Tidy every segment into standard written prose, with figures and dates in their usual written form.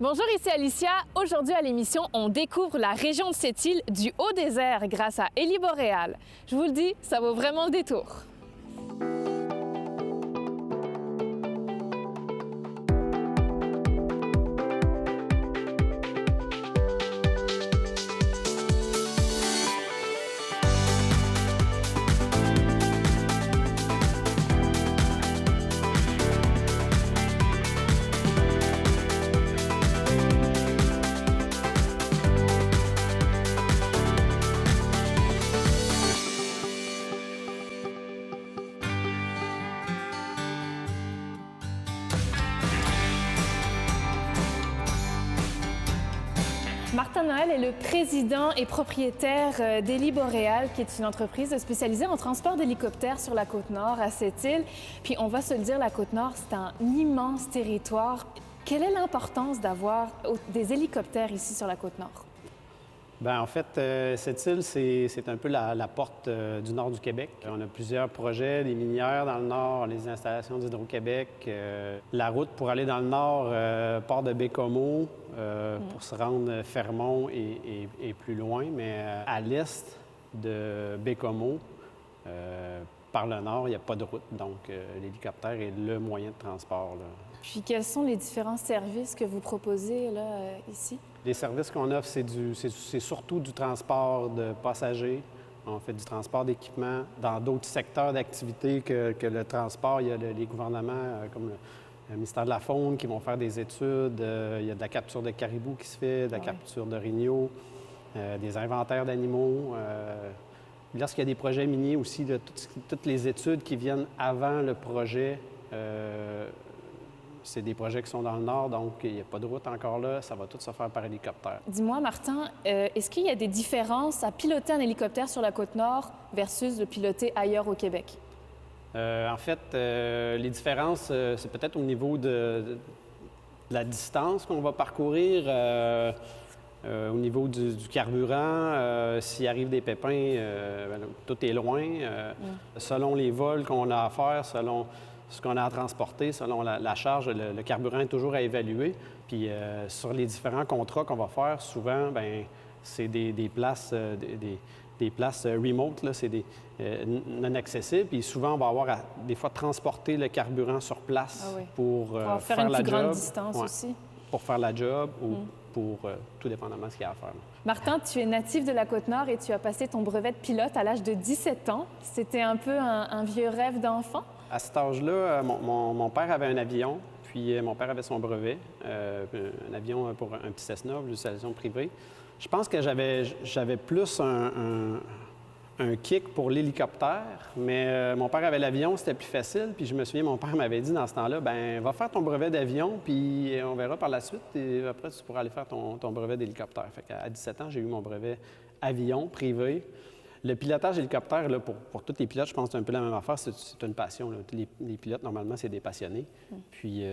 Bonjour, ici Alicia. Aujourd'hui à l'émission, on découvre la région de Sept-Îles du Haut-Désert grâce à Hélie Boréal. Je vous le dis, ça vaut vraiment le détour. Martin Noël est le président et propriétaire d'Hélie Boréal, qui est une entreprise spécialisée en transport d'hélicoptères sur la Côte-Nord, à Sept-Îles. Puis on va se le dire, la Côte-Nord, c'est un immense territoire. Quelle est l'importance d'avoir des hélicoptères ici sur la Côte-Nord? Bien, en fait, Sept-Îles, c'est un peu la porte du nord du Québec. On a plusieurs projets, les minières dans le nord, les installations d'Hydro-Québec. La route pour aller dans le nord part de Baie-Comeau pour se rendre Fermont et plus loin. Mais à l'est de Baie-Comeau, par le nord, il n'y a pas de route. Donc, l'hélicoptère est le moyen de transport, là. Puis quels sont les différents services que vous proposez là, ici? Les services qu'on offre, c'est surtout du transport de passagers. On fait du transport d'équipements. Dans d'autres secteurs d'activité que le transport, il y a les gouvernements comme le ministère de la Faune qui vont faire des études. Il y a de la capture de caribous qui se fait, de la capture d'orignaux, des inventaires d'animaux. Lorsqu'il y a des projets miniers aussi, là, toutes les études qui viennent avant le projet, c'est des projets qui sont dans le nord, donc il n'y a pas de route encore là. Ça va tout se faire par hélicoptère. Dis-moi, Martin, est-ce qu'il y a des différences à piloter un hélicoptère sur la Côte-Nord versus le piloter ailleurs au Québec? En fait, les différences, c'est peut-être au niveau de la distance qu'on va parcourir, au niveau du carburant. S'il arrive des pépins, tout est loin. Selon les vols qu'on a à faire, selon ce qu'on a à transporter, selon la charge, le carburant est toujours à évaluer. Puis sur les différents contrats qu'on va faire, souvent, bien, c'est des places, des places remote, là, c'est non accessibles. Puis souvent, on va avoir à, des fois, transporter le carburant sur place pour faire une la plus grande job. distance aussi. Pour faire la job ou pour tout dépendamment de ce qu'il y a à faire. Martin, tu es natif de la Côte-Nord et tu as passé ton brevet de pilote à l'âge de 17 ans. C'était un peu un vieux rêve d'enfant? À cet âge-là, mon père avait un avion, puis mon père avait son brevet, un avion pour un petit Cessna, une utilisation privée. Je pense que j'avais plus un kick pour l'hélicoptère, mais mon père avait l'avion, c'était plus facile. Puis je me souviens, mon père m'avait dit dans ce temps-là, ben va faire ton brevet d'avion, puis on verra par la suite, et après tu pourras aller faire ton brevet d'hélicoptère. Fait qu'à 17 ans, j'ai eu mon brevet avion privé. Le pilotage hélicoptère, là, pour tous les pilotes, je pense que c'est un peu la même affaire. C'est une passion, là. Les pilotes, normalement, c'est des passionnés. Puis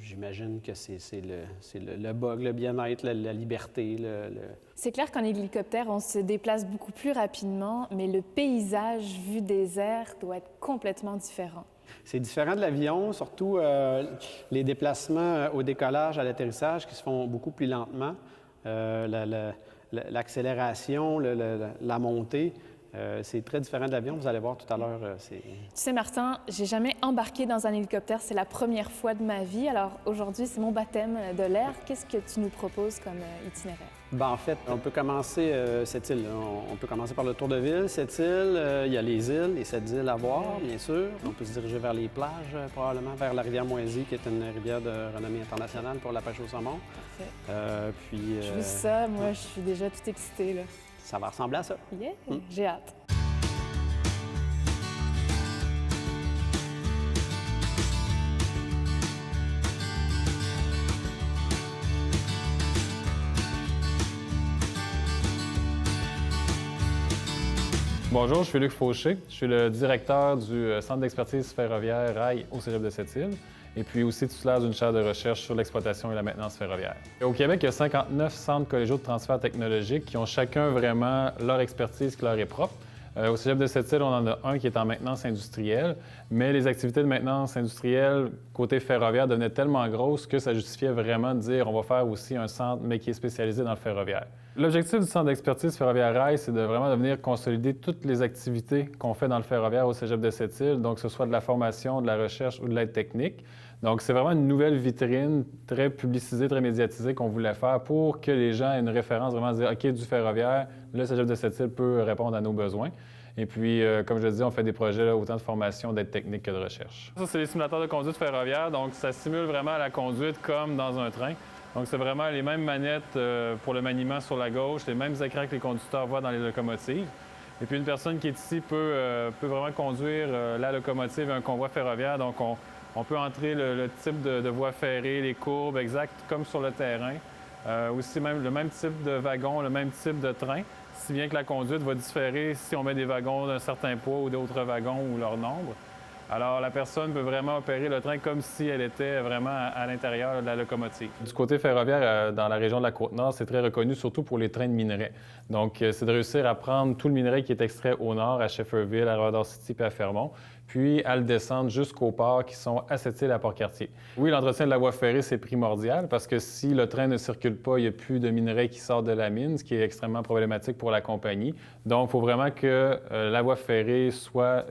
j'imagine que c'est le bug, le bien-être, la liberté. C'est clair qu'en hélicoptère, on se déplace beaucoup plus rapidement, mais le paysage vu des airs doit être complètement différent. C'est différent de l'avion, surtout les déplacements au décollage, à l'atterrissage qui se font beaucoup plus lentement. L'accélération, la montée, c'est très différent de l'avion. Vous allez voir tout à l'heure. Tu sais, Martin, j'ai jamais embarqué dans un hélicoptère. C'est la première fois de ma vie. Alors aujourd'hui, c'est mon baptême de l'air. Qu'est-ce que tu nous proposes comme itinéraire? Bien, en fait, on peut commencer cette île. On peut commencer par le tour de ville. Cette île, il y a les îles, les 7 îles à voir, bien sûr. On peut se diriger vers les plages, probablement, vers la rivière Moisy, qui est une rivière de renommée internationale pour la pêche au saumon. Parfait. Je vis ça, moi, je suis déjà toute excitée, là. Ça va ressembler à ça. Yeah, j'ai hâte. Bonjour, je suis Luc Fauché. Je suis le directeur du Centre d'expertise ferroviaire Rail au Cégep de Sept-Îles et puis aussi titulaire d'une chaire de recherche sur l'exploitation et la maintenance ferroviaire. Au Québec, il y a 59 centres collégiaux de transfert technologique qui ont chacun vraiment leur expertise qui leur est propre. Au Cégep de Sept-Îles, on en a un qui est en maintenance industrielle, mais les activités de maintenance industrielle côté ferroviaire devenaient tellement grosses que ça justifiait vraiment de dire on va faire aussi un centre, mais qui est spécialisé dans le ferroviaire. L'objectif du centre d'expertise ferroviaire rail, c'est de vraiment venir consolider toutes les activités qu'on fait dans le ferroviaire au Cégep de Sept-Îles, donc que ce soit de la formation, de la recherche ou de l'aide technique. Donc, c'est vraiment une nouvelle vitrine très publicisée, très médiatisée qu'on voulait faire pour que les gens aient une référence, vraiment dire, OK, du ferroviaire, le Cégep de Sept-Îles peut répondre à nos besoins. Et puis, comme je le dis, on fait des projets là, autant de formation, d'aide technique que de recherche. Ça, c'est les simulateurs de conduite ferroviaire. Donc, ça simule vraiment la conduite comme dans un train. Donc, c'est vraiment les mêmes manettes pour le maniement sur la gauche, les mêmes écrans que les conducteurs voient dans les locomotives. Et puis, une personne qui est ici peut vraiment conduire la locomotive et un convoi ferroviaire. Donc, on peut entrer le type de voie ferrée, les courbes, exact comme sur le terrain. Aussi, même le même type de wagon, le même type de train, si bien que la conduite va différer si on met des wagons d'un certain poids ou d'autres wagons ou leur nombre. Alors, la personne peut vraiment opérer le train comme si elle était vraiment à l'intérieur de la locomotive. Du côté ferroviaire, dans la région de la Côte-Nord, c'est très reconnu, surtout pour les trains de minerais. Donc, c'est de réussir à prendre tout le minerai qui est extrait au nord, à Shefferville, à Rodor City puis à Fermont, puis à le descendre jusqu'aux ports qui sont à Sept-Îles et à Port-Cartier. Oui, l'entretien de la voie ferrée, c'est primordial parce que si le train ne circule pas, il n'y a plus de minerai qui sort de la mine, ce qui est extrêmement problématique pour la compagnie. Donc, il faut vraiment que la voie ferrée soit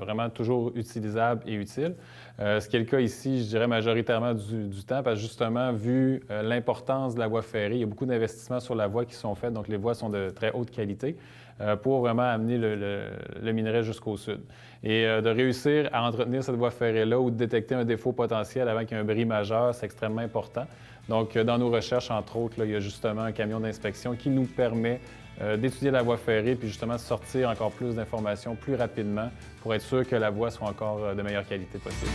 vraiment toujours utilisable et utile. Ce qui est le cas ici, je dirais majoritairement du temps, parce que justement, vu l'importance de la voie ferrée, il y a beaucoup d'investissements sur la voie qui sont faits, donc les voies sont de très haute qualité pour vraiment amener le minerai jusqu'au sud. Et de réussir à entretenir cette voie ferrée-là ou de détecter un défaut potentiel avant qu'il y ait un bris majeur, c'est extrêmement important. Donc, dans nos recherches, entre autres, là, il y a justement un camion d'inspection qui nous permet d'étudier la voie ferrée puis justement de sortir encore plus d'informations plus rapidement pour être sûr que la voie soit encore de meilleure qualité possible.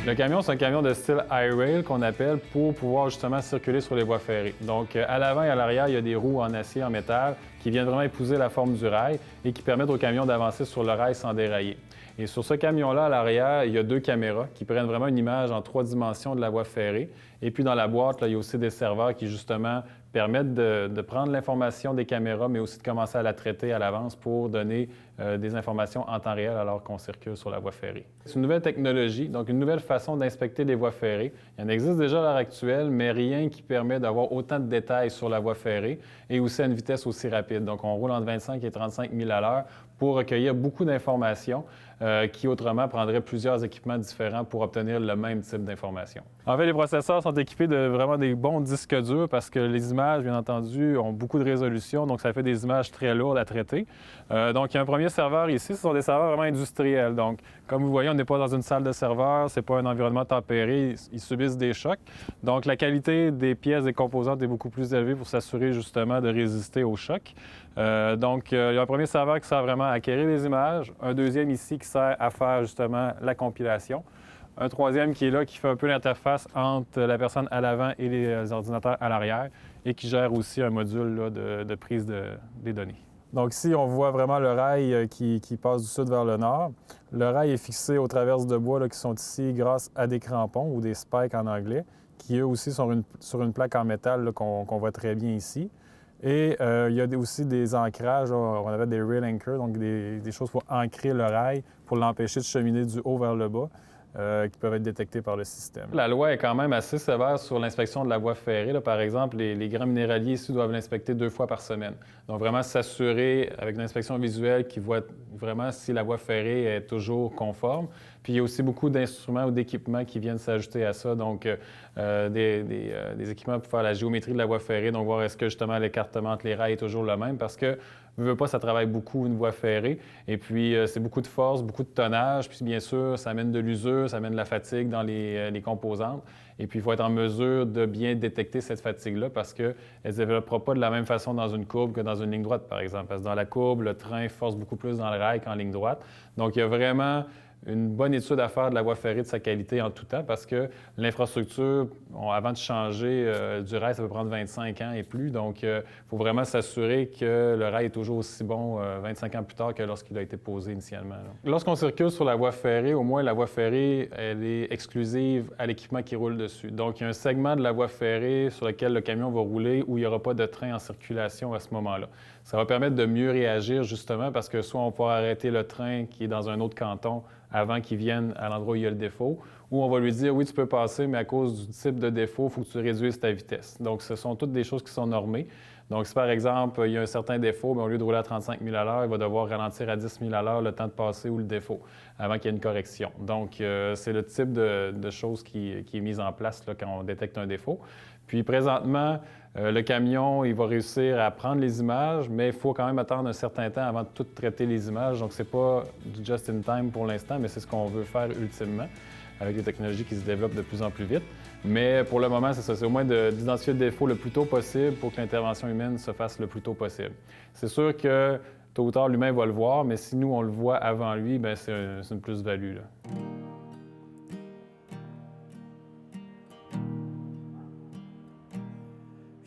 Le camion, c'est un camion de style I-Rail qu'on appelle pour pouvoir justement circuler sur les voies ferrées. Donc, à l'avant et à l'arrière, il y a des roues en acier, en métal, qui viennent vraiment épouser la forme du rail et qui permettent au camion d'avancer sur le rail sans dérailler. Et sur ce camion-là, à l'arrière, il y a 2 caméras qui prennent vraiment une image en 3 dimensions de la voie ferrée. Et puis dans la boîte, là, il y a aussi des serveurs qui, justement, permettent de prendre l'information des caméras, mais aussi de commencer à la traiter à l'avance pour donner des informations en temps réel alors qu'on circule sur la voie ferrée. C'est une nouvelle technologie, donc une nouvelle façon d'inspecter les voies ferrées. Il y en existe déjà à l'heure actuelle, mais rien qui permet d'avoir autant de détails sur la voie ferrée et aussi à une vitesse aussi rapide. Donc, on roule entre 25 et 35 000 à l'heure pour recueillir beaucoup d'informations qui autrement prendraient plusieurs équipements différents pour obtenir le même type d'informations. En fait, les processeurs sont équipés de vraiment des bons disques durs parce que les images, bien entendu, ont beaucoup de résolution, donc ça fait des images très lourdes à traiter. Donc, il y a un premier serveur ici, ce sont des serveurs vraiment industriels. Donc, comme vous voyez, on n'est pas dans une salle de serveur, c'est pas un environnement tempéré, ils subissent des chocs. Donc, la qualité des pièces, des composantes est beaucoup plus élevée pour s'assurer justement de résister aux chocs. Donc, il y a un premier serveur qui sert vraiment à acquérir les images, un deuxième ici qui sert à faire justement la compilation, un troisième qui est là, qui fait un peu l'interface entre la personne à l'avant et les ordinateurs à l'arrière et qui gère aussi un module là, de prise des données. Donc ici, on voit vraiment le rail qui passe du sud vers le nord. Le rail est fixé aux traverses de bois là, qui sont ici grâce à des crampons ou des spikes en anglais, qui eux aussi sont sur une plaque en métal qu'on voit très bien ici. Et il y a aussi des ancrages, on appelle des rail anchors, donc des choses pour ancrer le rail, pour l'empêcher de cheminer du haut vers le bas, qui peuvent être détectés par le système. La loi est quand même assez sévère sur l'inspection de la voie ferrée. Là, par exemple, les grands minéraliers ici doivent l'inspecter 2 fois par semaine. Donc, vraiment s'assurer avec une inspection visuelle qu'ils voient vraiment si la voie ferrée est toujours conforme. Puis, il y a aussi beaucoup d'instruments ou d'équipements qui viennent s'ajouter à ça. Donc, des équipements pour faire la géométrie de la voie ferrée. Donc, voir est-ce que, justement, l'écartement entre les rails est toujours le même. Parce que, veut pas, ça travaille beaucoup une voie ferrée. Et puis, c'est beaucoup de force, beaucoup de tonnage. Puis, bien sûr, ça amène de l'usure, ça amène de la fatigue dans les composantes. Et puis, il faut être en mesure de bien détecter cette fatigue-là parce qu'elle ne se développera pas de la même façon dans une courbe que dans une ligne droite, par exemple. Parce que dans la courbe, le train force beaucoup plus dans le rail qu'en ligne droite. Donc, il y a vraiment une bonne étude à faire de la voie ferrée, de sa qualité en tout temps, parce que l'infrastructure, avant de changer du rail, ça peut prendre 25 ans et plus. Donc, il faut vraiment s'assurer que le rail est toujours aussi bon 25 ans plus tard que lorsqu'il a été posé initialement. Lorsqu'on circule sur la voie ferrée, au moins la voie ferrée, elle est exclusive à l'équipement qui roule dessus. Donc, il y a un segment de la voie ferrée sur lequel le camion va rouler où il n'y aura pas de train en circulation à ce moment-là. Ça va permettre de mieux réagir, justement, parce que soit on pourra arrêter le train qui est dans un autre canton avant qu'il vienne à l'endroit où il y a le défaut, ou on va lui dire, oui, tu peux passer, mais à cause du type de défaut, il faut que tu réduises ta vitesse. Donc, ce sont toutes des choses qui sont normées. Donc, si par exemple, il y a un certain défaut, bien, au lieu de rouler à 35 000 à l'heure, il va devoir ralentir à 10 000 à l'heure le temps de passer ou le défaut, avant qu'il y ait une correction. Donc, c'est le type de choses qui est mise en place là, quand on détecte un défaut. Puis, présentement, le camion, il va réussir à prendre les images, mais il faut quand même attendre un certain temps avant de tout traiter les images. Donc, c'est pas du just-in-time pour l'instant, mais c'est ce qu'on veut faire ultimement avec les technologies qui se développent de plus en plus vite. Mais pour le moment, c'est ça. C'est au moins d'identifier le défaut le plus tôt possible pour que l'intervention humaine se fasse le plus tôt possible. C'est sûr que tôt ou tard, l'humain va le voir, mais si nous, on le voit avant lui, bien, c'est une plus-value, là.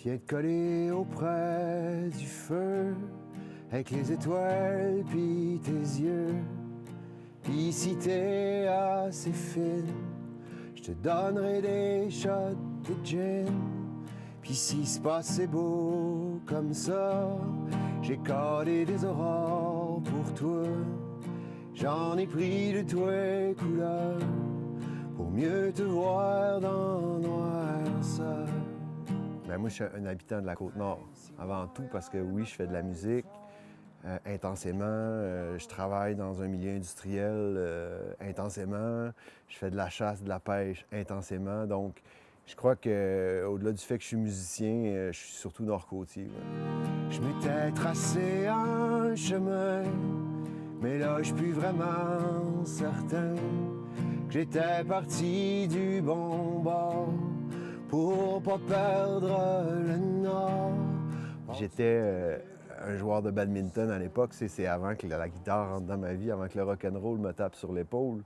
Viens te coller auprès du feu, avec les étoiles pis tes yeux. Pis si t'es assez fine, je te donnerai des shots de gin. Pis si c'est pas assez beau comme ça, j'ai collé des aurores pour toi. J'en ai pris de toi couleurs, pour mieux te voir dans noirceur. Ben moi, je suis un habitant de la Côte-Nord, avant tout, parce que oui, je fais de la musique intensément. Je travaille dans un milieu industriel intensément. Je fais de la chasse, de la pêche intensément. Donc, je crois qu'au-delà du fait que je suis musicien, je suis surtout nord-côtier. Ouais. Je m'étais tracé un chemin, mais là, je suis plus vraiment certain que j'étais parti du bon bord pour pas perdre le nord. J'étais un joueur de badminton à l'époque. C'est avant que la guitare rentre dans ma vie, avant que le rock'n'roll me tape sur l'épaule.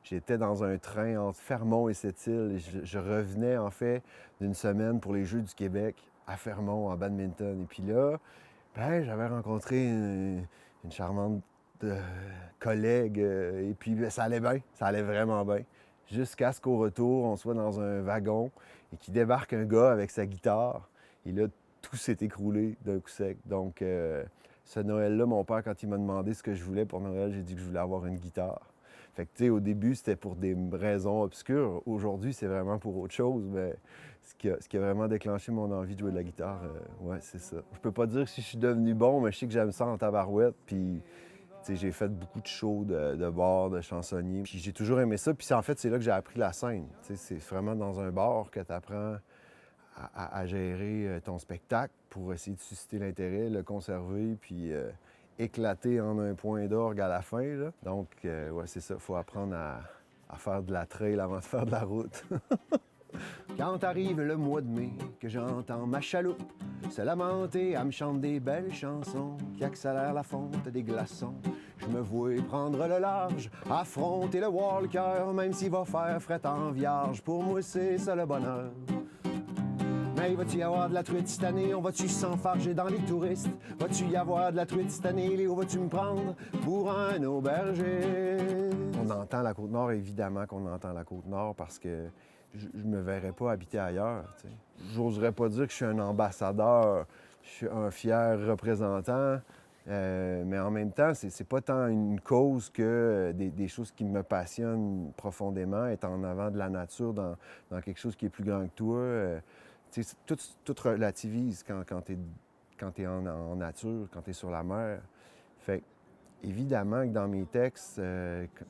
J'étais dans un train entre Fermont et Sept-Îles. Je revenais, en fait, d'une semaine pour les Jeux du Québec à Fermont en badminton. Et puis là, ben, j'avais rencontré une charmante collègue. Et puis, ben, ça allait bien. Ça allait vraiment bien. Jusqu'à ce qu'au retour, on soit dans un wagon et qu'il débarque un gars avec sa guitare. Et là, tout s'est écroulé d'un coup sec. Donc, ce Noël-là, mon père, quand il m'a demandé ce que je voulais pour Noël, j'ai dit que je voulais avoir une guitare. Fait que, tu sais, au début, c'était pour des raisons obscures. Aujourd'hui, c'est vraiment pour autre chose. Mais ce qui a vraiment déclenché mon envie de jouer de la guitare, ouais, c'est ça. Je peux pas dire si je suis devenu bon, mais je sais que j'aime ça en tabarouette. Puis, tu sais, j'ai fait beaucoup de shows de bar, de chansonnier. Puis j'ai toujours aimé ça. Puis en fait, c'est là que j'ai appris la scène. Tu sais, c'est vraiment dans un bar que tu apprends à gérer ton spectacle pour essayer de susciter l'intérêt, le conserver, puis éclater en un point d'orgue à la fin, là. Donc, ouais, c'est ça. Il faut apprendre à faire de la trail avant de faire de la route. Quand arrive le mois de mai, que j'entends ma chaloupe se lamenter, elle me chante des belles chansons qui accélèrent la fonte des glaçons. Je me vois prendre le large, affronter le walker, même s'il va faire fret en vierge. Pour moi, c'est ça le bonheur. Mais va-tu y avoir de la truite cette année? On va-tu s'enfarger dans les touristes? Va-tu y avoir de la truite cette année? Léo, vas-tu me prendre pour un aubergiste? On entend la Côte-Nord, évidemment qu'on entend la Côte-Nord parce que je me verrais pas habiter ailleurs. J'oserais pas dire que je suis un ambassadeur, je suis un fier représentant, mais en même temps, c'est pas tant une cause que des choses qui me passionnent profondément, être en avant de la nature, dans quelque chose qui est plus grand que toi. Tout relativise quand tu es en nature, quand tu es sur la mer. Fait évidemment que dans mes textes,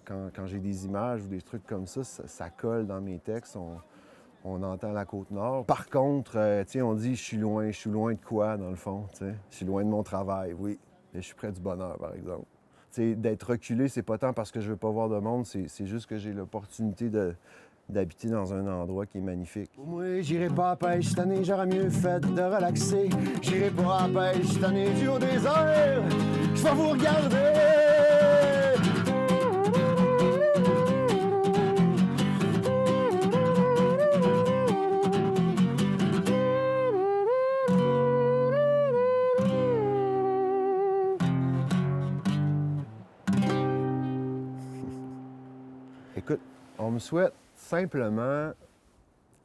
quand j'ai des images ou des trucs comme ça colle dans mes textes. On entend la Côte-Nord. Par contre, on dit je suis loin de quoi, dans le fond? T'sais? Je suis loin de mon travail, oui. Mais je suis près du bonheur, par exemple. D'être reculé, c'est pas tant parce que je veux pas voir de monde, c'est juste que j'ai l'opportunité d'habiter dans un endroit qui est magnifique. Moi, j'irai pas à pêche cette année, j'aurais mieux fait de relaxer. J'irai pas à pêche cette année, du haut des airs, je vais vous regarder. Écoute, on me souhaite simplement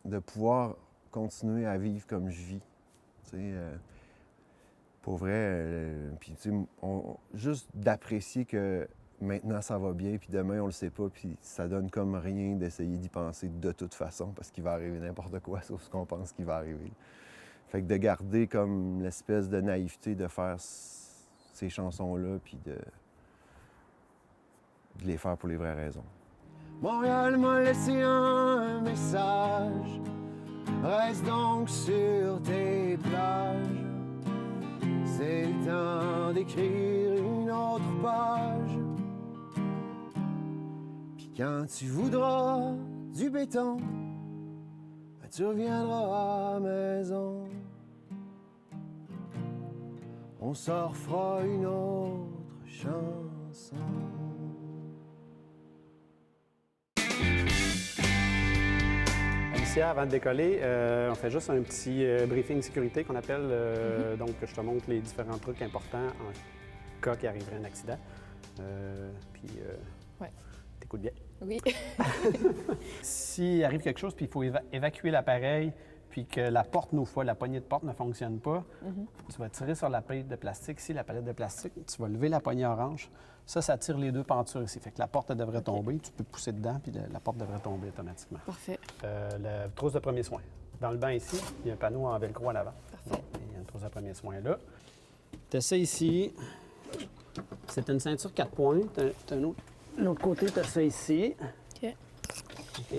de pouvoir continuer à vivre comme je vis. Tu sais, pour vrai, puis tu sais, juste d'apprécier que maintenant ça va bien, puis demain on le sait pas, puis ça donne comme rien d'essayer d'y penser de toute façon, parce qu'il va arriver n'importe quoi, sauf ce qu'on pense qu'il va arriver. Fait que de garder comme l'espèce de naïveté de faire ces chansons-là, puis de les faire pour les vraies raisons. Montréal m'a laissé un message, reste donc sur tes plages. C'est le temps d'écrire une autre page. Puis quand tu voudras du béton, ben tu reviendras à la maison. On s'en refera une autre chanson. Ici, avant de décoller, on fait juste un petit briefing sécurité qu'on appelle. Donc, je te montre les différents trucs importants en cas qu'il arriverait un accident. Puis, t'écoutes bien. Oui. S'il arrive quelque chose, puis il faut évacuer l'appareil, puis que la porte nous fois, la poignée de porte ne fonctionne pas, tu vas tirer sur la palette de plastique. Ici, la palette de plastique, tu vas lever la poignée orange. Ça tire les deux pentures ici. Fait que la porte devrait tomber. Tu peux pousser dedans, puis la porte devrait tomber automatiquement. Parfait. La trousse de premiers soins. Dans le banc ici, il y a un panneau en velcro en avant. Parfait. Donc, il y a une trousse de premiers soins là. Tu as ça ici. C'est une ceinture 4 points. Tu as l'autre côté, tu as ça ici. OK. OK.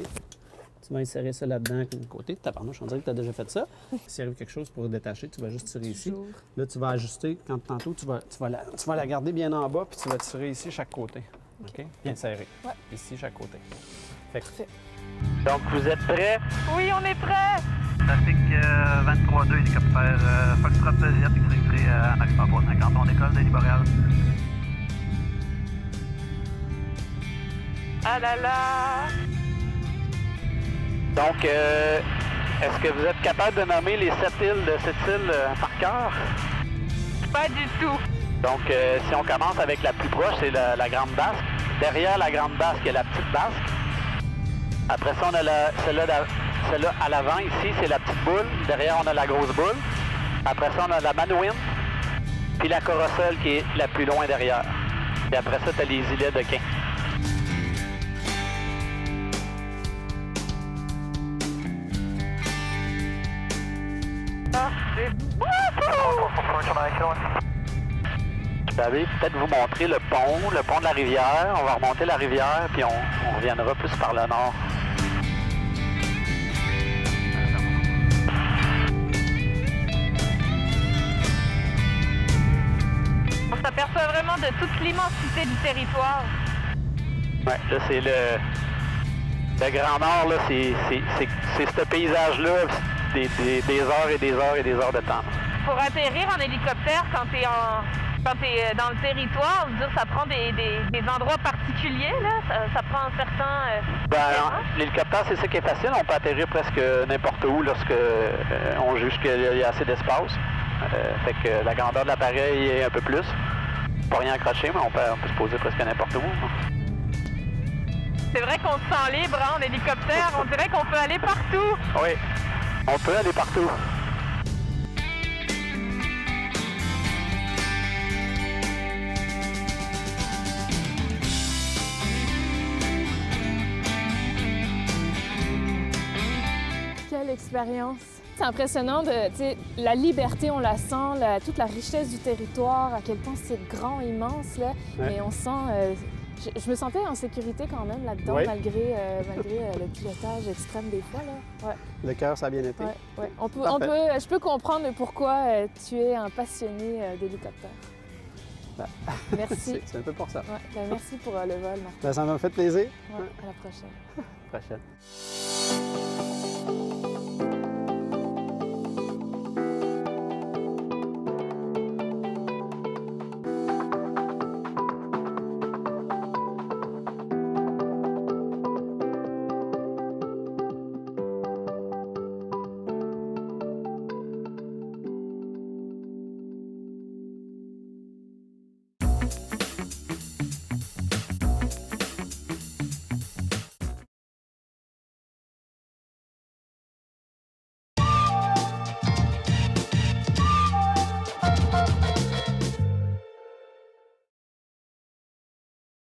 Tu vas insérer ça là-dedans d'un côté. Tabarnouche, on dirait que tu as déjà fait ça. S'il arrive quelque chose pour détacher, tu vas juste tirer ici. Toujours. Là, tu vas ajuster. Quand tantôt, tu vas la garder bien en bas, puis tu vas tirer ici chaque côté. OK? Bien serré. Ouais. Ici, chaque côté. Fait que- Parfait. Donc, vous êtes prêts? Oui, on est prêts! Trafic 23-2, hélicoptère Foxtrot Jet, extrémité maximum pour 50. On décolle de Boréal. Ah là là! Donc, est-ce que vous êtes capable de nommer les 7 îles de cette île par cœur? Pas du tout. Donc, si on commence avec la plus proche, c'est la Grande Basque. Derrière la Grande Basque, il y a la Petite Basque. Après ça, on a celle-là à l'avant, ici, c'est la Petite Boule. Derrière, on a la Grosse Boule. Après ça, on a la Manouine. Puis la Corossol, qui est la plus loin derrière. Et après ça, tu as les îlets de Quin. Je vais peut-être vous montrer le pont de la rivière. On va remonter la rivière, puis on reviendra plus par le nord. On s'aperçoit vraiment de toute l'immensité du territoire. Ouais, là, c'est le Grand Nord, là, c'est ce paysage-là, des heures et des heures et des heures de temps. Pour atterrir en hélicoptère, quand t'es dans le territoire, je veux dire, ça prend des endroits particuliers, là. Ça prend un certain... L'hélicoptère, c'est ça qui est facile. On peut atterrir presque n'importe où lorsque on juge qu'il y a assez d'espace. Fait que la grandeur de l'appareil est un peu plus. Pas rien accroché, mais on peut se poser presque n'importe où. C'est vrai qu'on se sent libre hein, en hélicoptère. On dirait qu'on peut aller partout. Oui, on peut aller partout. Quelle expérience! C'est impressionnant la liberté, on la sent, toute la richesse du territoire, à quel point c'est grand, immense, là. Ouais. Mais on sent... je me sentais en sécurité quand même là-dedans, Oui. malgré le pilotage extrême des fois, là. Ouais, Le cœur, ça a bien été. ouais. Je Parfait. peux comprendre pourquoi tu es un passionné d'hélicoptère. Merci. C'est un peu pour ça. Ouais, merci pour le vol, Martin. Ben, ça m'a fait plaisir. Ouais, à la prochaine. Prochaine.